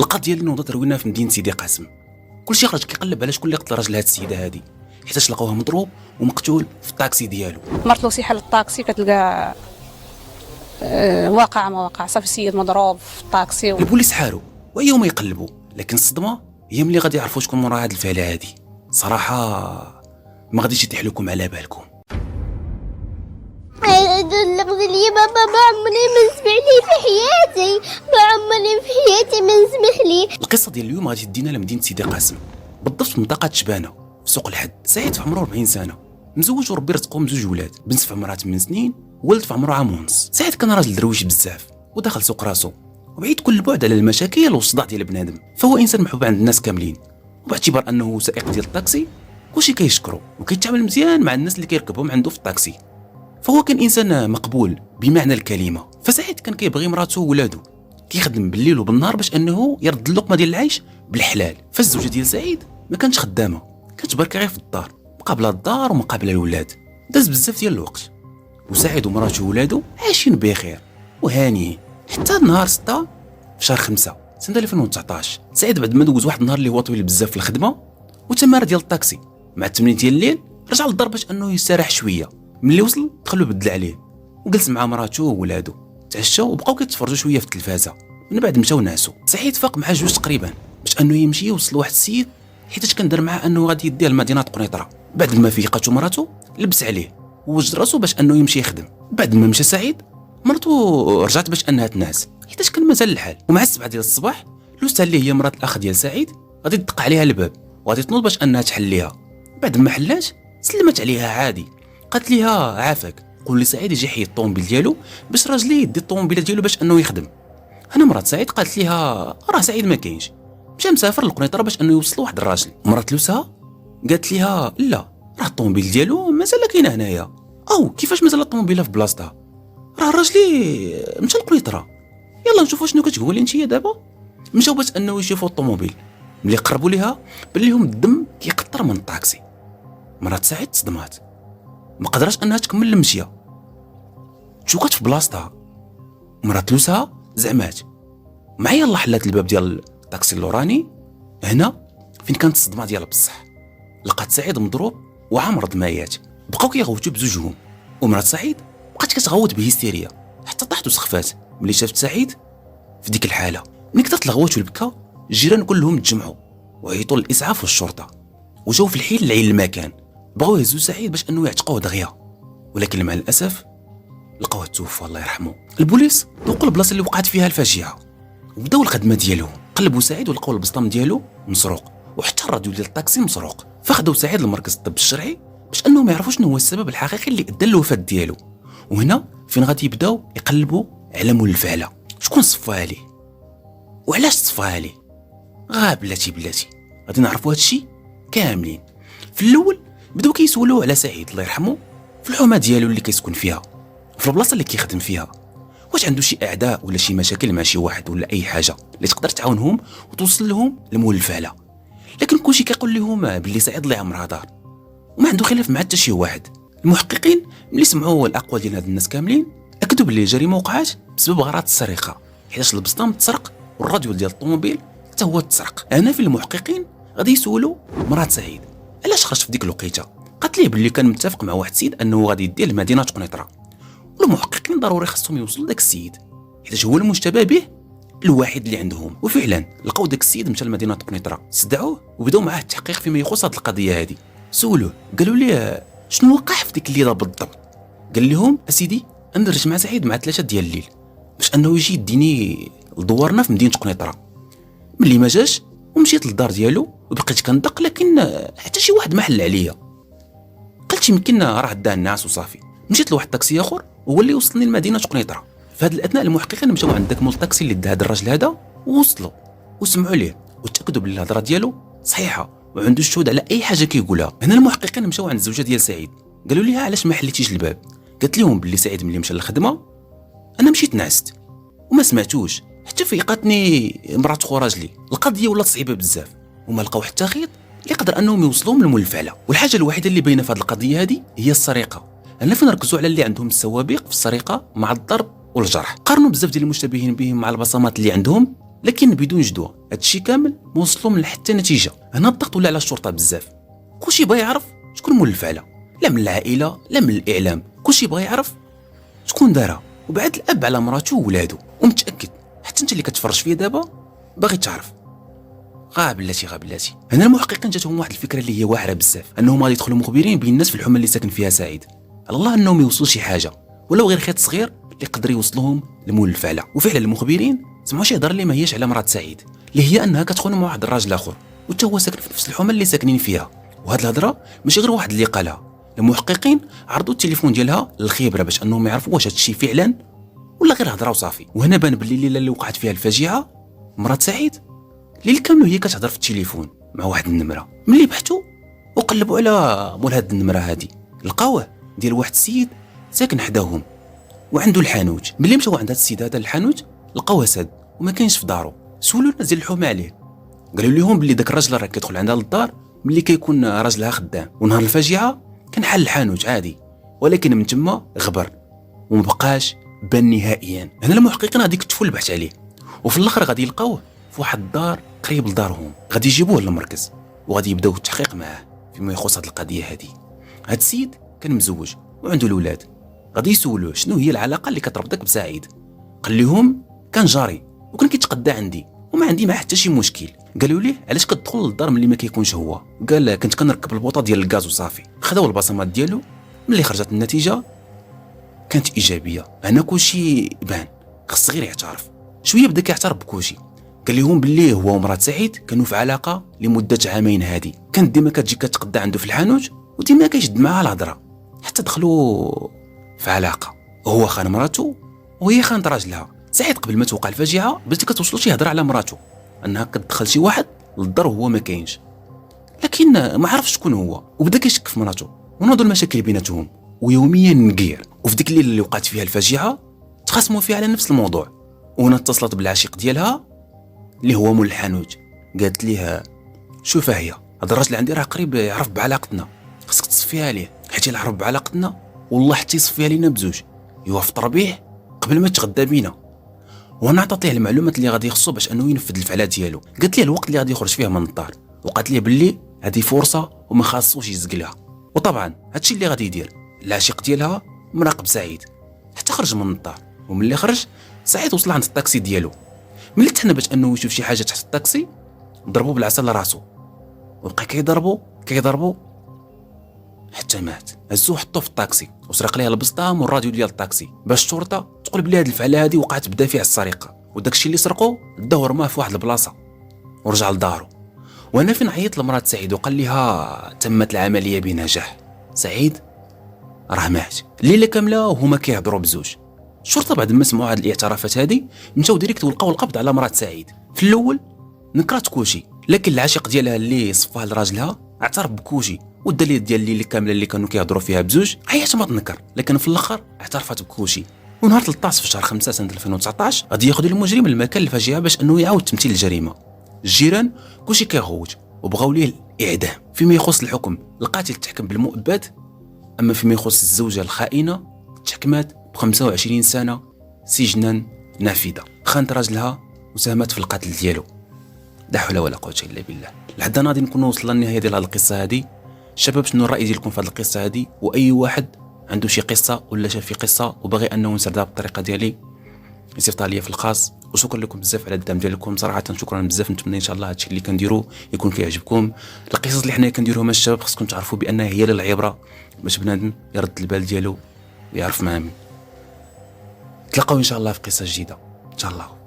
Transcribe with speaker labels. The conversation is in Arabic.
Speaker 1: القضيه اللي نوضت رويناها في مدينه سيدي قاسم. كلشي خرج كيقلب على شكون اللي قتل راجل هاد السيده هادي، حيتاش لقاوه مضروب ومقتول في الطاكسي ديالو.
Speaker 2: مرت له حل الطاكسي كتلقى واقع ما واقع، صافي السيد مضروب في الطاكسي.
Speaker 1: البوليس حاروا ويوم يقلبوا، لكن الصدمه هي ملي غادي يعرفوا شكون مورا هاد الفعله هادي. صراحه ما غاديش يتيح لكم على بالكم.
Speaker 3: لي بابا ما عمري ما سمح لي في حياتي، ما عمري في حياتي ما سمح لي.
Speaker 1: القصه ديال اليوم غادي تدينا لمدينه سيدي قاسم، بالضبط في منطقه شبانه في سوق الحد. سعيد في عمره 40 سنه، مزوج وربي رزقهم بزوج ولاد، بنت في عمرها 8 سنين ولد في عمره عام ونص. سعيد كان راجل درويش بزاف ودخل سوق راسو وبعيد كل البعد على المشاكل والصداع ديال بنادم، فهو انسان محبوب عند الناس كاملين. وباعتبار انه سائق ديال الطاكسي كلشي كيشكرو وكيتعامل مزيان مع الناس اللي كيركبهم عنده في الطاكسي، فهو كان انسان مقبول بمعنى الكلمه. فسعيد كان كيبغي مراته وولادو، كيخدم بالليل وبالنهار باش انه يرد اللقمه ديال العيش بالحلال. فالزوجه ديال سعيد ما كانتش خدامه، كانت بركه غير في الدار، مقابله الدار ومقابله الولاد. داز بزاف ديال الوقت وسعيد ومراته وولادو عايشين بخير وهانيين حتى نهار 6 في شهر 5 سنه 2019. سعيد بعد ما دوز واحد النهار اللي هو طويل بزاف في الخدمه وتماره ديال الطاكسي مع 8 ديال الليل، رجع للدار باش انه يستراح شويه. ملي وصل دخلوا بدل عليه وجلس مع مراته وولادو، تعشاو وبقاو كيتفرجوا شويه في التلفازه. من بعد مشاو نعسوا. سعيد فاق مع جوج تقريبا باش انه يمشي يوصل لواحد السيد حيت كان دار معاه انه غادي يديه لمدينه قنيطره. بعد ما فيقاتو مراته لبس عليه ووجد راسو باش انه يمشي يخدم. بعد ما مشى سعيد مرته رجعت باش انها تنعس حيت كان مازال الحال. ومع 7 ديال الصباح لوستا اللي هي مرات الاخ ديال سعيد غادي تدق عليها الباب وغادي تنوض باش انها تحل ليها. بعد ما حلات سلمت عليها عادي، قالت ليها عافاك قول لي سعيد يجي يحيد الطوموبيل ديالو باش راجلي يدي الطوموبيله ديالو باش انه يخدم. انا مرات سعيد قالت ليها راه سعيد ما كاينش، مشى مسافر للقنيطره باش انه يوصل واحد الراجل. مرات لوسها قالت ليها لا راه الطوموبيل ديالو مازال كاينه هنايا. او كيفاش مازال الطوموبيله في بلاصتها؟ راه راجلي مشى للقنيطره. يلا نشوفوا شنو كتقولي انت دابا. مشاو باش انه يشوفوا الطوموبيل. ملي قربوا ليها بان لهم الدم كيقطر من الطاكسي. مرات سعيد صدمات، ما قدرش انها تكمل المشيه، تشوكات في بلاصتها. مرات لوسها زعمات مع يلا حلات الباب ديال الطاكسي اللوراني. هنا فين كانت الصدمه ديال بصح، لقات سعيد مضروب وعامر دمايات، بقاو كيغوتوا بزوجهم. ومرات سعيد بقات كتغوت بهستيريا حتى طاحت وسخفات ملي شافت سعيد في ديك الحاله. ملي كثرت الغوات والبكا الجيران كلهم تجمعوا وعيطوا للاسعاف والشرطه وجاو في الحين لعين المكان. بغاو يهزوا سعيد باش انه يعتقوه دغيا، ولكن مع الاسف لقاوه توفى الله يرحمه. البوليس ذوقوا البلاصه اللي وقعت فيها الفاجعه وبداو الخدمه ديالهم. قلبوا سعيد ولقاو البسطام ديالو مسروق وحتى الراديو ديال الطاكسي مسروق. فاخذوا سعيد لمركز الطب الشرعي باش انهم يعرفوا شنو هو السبب الحقيقي اللي ادى للوفاه ديالو. وهنا فين غادي يبداو يقلبوا على مول الفعله، شكون صفاها ليه وعلاش صفاها ليه. بلاتي غادي نعرفوا هادشي كاملين. في الاول بداو كيسولوا على سعيد الله يرحمه في الحومه ديالو اللي كيسكن فيها وفي البلاصه اللي كيخدم فيها، واش عنده شي اعداء ولا شي مشاكل مع شي واحد ولا اي حاجه اللي تقدر تعاونهم وتوصل لهم لمول الفعله. لكن كلشي كيقول لهم باللي سعيد الله عمرها دار وما عنده خلاف مع حتى شي واحد. المحققين ملي سمعوا الاقوال ديال هاد الناس كاملين اكدوا باللي الجريمه وقعت بسبب غرض السرقه، حيت البسطام تسرق والراديو ديال الطوموبيل حتى هو تسرق. انا في المحققين غادي يسولوا مرات سعيد علاش خرج في ديك الوقيته. قالت ليه باللي كان متفق مع واحد السيد انه غادي يديه لمدينه قنيطره، والمحققين ضروري خاصهم يوصلوا لذاك السيد حيت هو المشتبه به الوحيد اللي عندهم. وفعلا لقاو داك السيد مشى لمدينه قنيطره، استدعوه وبداو معاه التحقيق فيما يخص هذه القضيه هذه. سولوه قالوا ليه شنو وقع في ديك الليله بالضبط. قال لهم اسيدي اندرج مع سعيد مع 3 ديال الليل باش انه يجي يديني لدوارنا في مدينه قنيطره. ملي ما جاش ومشيت للدار ديالو وبقيت كندق، لكن حتى شي واحد ما حل عليا. قلت يمكن راه دا الناس وصافي. مشيت لواحد الطاكسي اخر وهو اللي وصلني لمدينه قنيطره. في هذا الاثناء المحققين مشاو عند داك مول الطاكسي اللي دا هذا الراجل هذا ووصلوا وسمعوا ليه وتاكدوا باللي الهضره ديالو صحيحه وعنده الشهود على اي حاجه كيقولها. هنا المحققين مشاو عند الزوجه ديال سعيد قالوا ليها علاش ما حليتيش الباب. قالت لهم باللي سعيد ملي مشى للخدمه انا مشيت نعست وما سمعتوش حتى فيقاتني مرات خو راجلي. القضيه ولات صعيبه بزاف وما لقاو حتى خيط اللي يقدر انهم يوصلوهم لمول الفعله. والحاجه الوحيده اللي باينه في هذه القضيه هذه هي السرقه. انا فين ركزوا على اللي عندهم السوابق في السرقه مع الضرب والجرح، قارنوا بزاف ديال المشتبهين بهم مع البصمات اللي عندهم لكن بدون جدوى. هادشي كامل ما وصلهم لحتى نتيجه. هنا الضغط ولا على الشرطه بزاف، كلشي بغا يعرف شكون مول الفعله، لا من العائله لا من الاعلام، كلشي بغا يعرف شكون دارها. وبعد الاب على مراته وولادو، ومتاكد حتى انت اللي كتفرج فيا دابا باغي تعرف. غا بلاتي هنا المحققين جاتهم واحد الفكره اللي هي واعره بزاف، انهم غادي يدخلوا مخبرين بين الناس في الحومه اللي ساكن فيها سعيد، على الله انهم يوصلوا شي حاجه ولو غير خيط صغير اللي يقدر يوصلهم لمول الفعله. وفعلا المخبرين سمعوا شي هضره اللي ما هياش على مرات سعيد، اللي هي انها كتخون مع واحد الراجل اخر وتا هو ساكن في نفس الحومه اللي ساكنين فيها. وهاد الهضره ماشي غير واحد اللي قالها، المحققين عرضوا التليفون ديالها للخبره باش انهم يعرفوا واش هادشي فعلا ولا غير هضره وصافي. وهنا بان باللي الليله اللي وقعت فيها الفاجعه مرات سعيد الليل كامل هي كتهضر في التليفون مع واحد النمره. ملي بحثوا وقلبوا على مول هاد النمره هادي لقاوه ديال واحد السيد ساكن حداهم وعنده الحانوت. ملي مشاو عند هاد السيد هذا الحانوت لقاوه ساد وما كاينش في دارو. سولوا الناس ديال الحومه عليه، قالوا لهم باللي داك الراجل راه كيدخل عندها للدار ملي كيكون راجلها خدام، ونهار الفاجعه كان حل الحانوت عادي، ولكن من تما غبر ومبقاش بان نهائيا. هنا المحققين غادي يكتفوا البحث عليه، وفي الاخر غادي يلقاوه في واحد الدار قريب لدارهم، غادي يجيبوه للمركز وغادي يبداو التحقيق معاه فيما يخص هاد القضيه هادي. هاد السيد كان مزوج وعنده الاولاد، غادي يسولوه شنو هي العلاقه اللي كتربطك بسعيد. قال لهم كان جاري وكان كيتقدى عندي وما عندي معاه حتى شي مشكل. قالوا ليه علاش كتدخل للدار ملي ما كيكونش هو؟ قال كنت كنركب البوطه ديال الغاز وصافي. خداو البصمات ديالو، ملي خرجت النتيجه كانت ايجابيه. هنا كلشي بان، خص غير يعترف. شويه بدا كيعترف بكلشي، قال لهم باللي هو ومرات سعيد كانوا في علاقه لمده عامين هادي، كانت ديما كتجي كتقدى عنده في الحانوت وديما كيشد معاها الهضره حتى دخلوا في علاقه. هو خان مراته وهي خانت راجلها. سعيد قبل ما توقع الفاجعه بدات كتوصلوا شي هضره على مراته انها كتدخل شي واحد للدار وهو ما كاينش، لكن ما عرفش شكون هو وبدا كيشك في مراته. ونوضوا المشاكل بيناتهم ويوميا نقير. وفي ديك الليله اللي وقعت فيها الفاجعه تخاصموا فيها على نفس الموضوع. وهنا اتصلت بالعشيق ديالها اللي هو مول الحانوت، قالت ليه شوف هي هذا الراجل عندي راه قريب يعرف بعلاقتنا، خصك تصفيها ليه حيت الا عرف بعلاقتنا والله حتى يصفيها لينا بزوج يوافق ربيع قبل ما تغدى بينا. وانا عطات ليه المعلومات اللي غادي يخصو باش انه ينفذ الفعله ديالو. قالت ليه الوقت اللي غادي يخرج فيه من الدار، وقالت ليه باللي هذه فرصه وما خاصوش يزقلها. وطبعا هادشي اللي غادي يدير العشيق ديالها مراقب سعيد حتى خرج من الدار. وملي خرج سعيد وصل عند الطاكسي ديالو، ملي تحنى باش انه يشوف شي حاجه تحت الطاكسي ضربوا بالعصا لراسو وبقى كيضربوا حتى مات. هزوه حطوه في الطاكسي وسرق ليه البسطام والراديو ديال الطاكسي باش الشرطه تقول بلي هاد الفعله هادي وقعت بدافع السرقه، وداكشي اللي سرقوه داو رماه في واحد البلاصه ورجع لدارو. وانا فين عيط لمرات سعيد وقال لها تمت العمليه بنجاح، سعيد راه مات. الليله كامله وهما كيهضروا بزوج. الشرطه بعد ما سمعوا هاد الاعترافات هادي مشاو ديريكت ولقاو القبض على مرات سعيد. في الاول نكرات كلشي، لكن العاشق ديالها اللي صفاها لراجلها اعترف بكلشي، والدليل ديال الليله كامله اللي كانوا كيهضروا فيها بزوج عيات ما تنكر، لكن في الاخر اعترفت بكلشي. ونهار 13 في شهر 5 سنه 2019 غادي ياخذوا المجرم للمكان الفاجعه باش انه يعاود تمثيل الجريمه. الجيران كلشي كيغوت وبغاو ليه الاعدام. فيما يخص الحكم القاتل تحكم بالمؤبد، اما فيما يخص الزوجه الخائنه تحكمات ب 25 سنه سجنا نافذه. خانت راجلها وساهمت في القتل ديالو. لا حول ولا قوه الا بالله. لحد هنا غادي نكونوا وصلنا للنهايه ديال هذه القصه هذه. شباب شنو الراي ديالكم في هذه القصه هذه؟ واي واحد عنده شي قصه ولا شاف في قصه وباغي انه نسردها بالطريقه ديالي يصيفط ليا في الخاص. وشكرا لكم بزاف على الدعم ديالكم صراحه، شكرا بزاف. نتمنى ان شاء الله هادشي اللي كنديرو يكون كيعجبكم. القصص اللي حنايا كنديروهم الشباب خصكم تعرفوا بانها هي للعبره باش بنادم يرد البال ديالو ويعرف مع مين. تلاقاو ان شاء الله في قصه جديده ان شاء الله.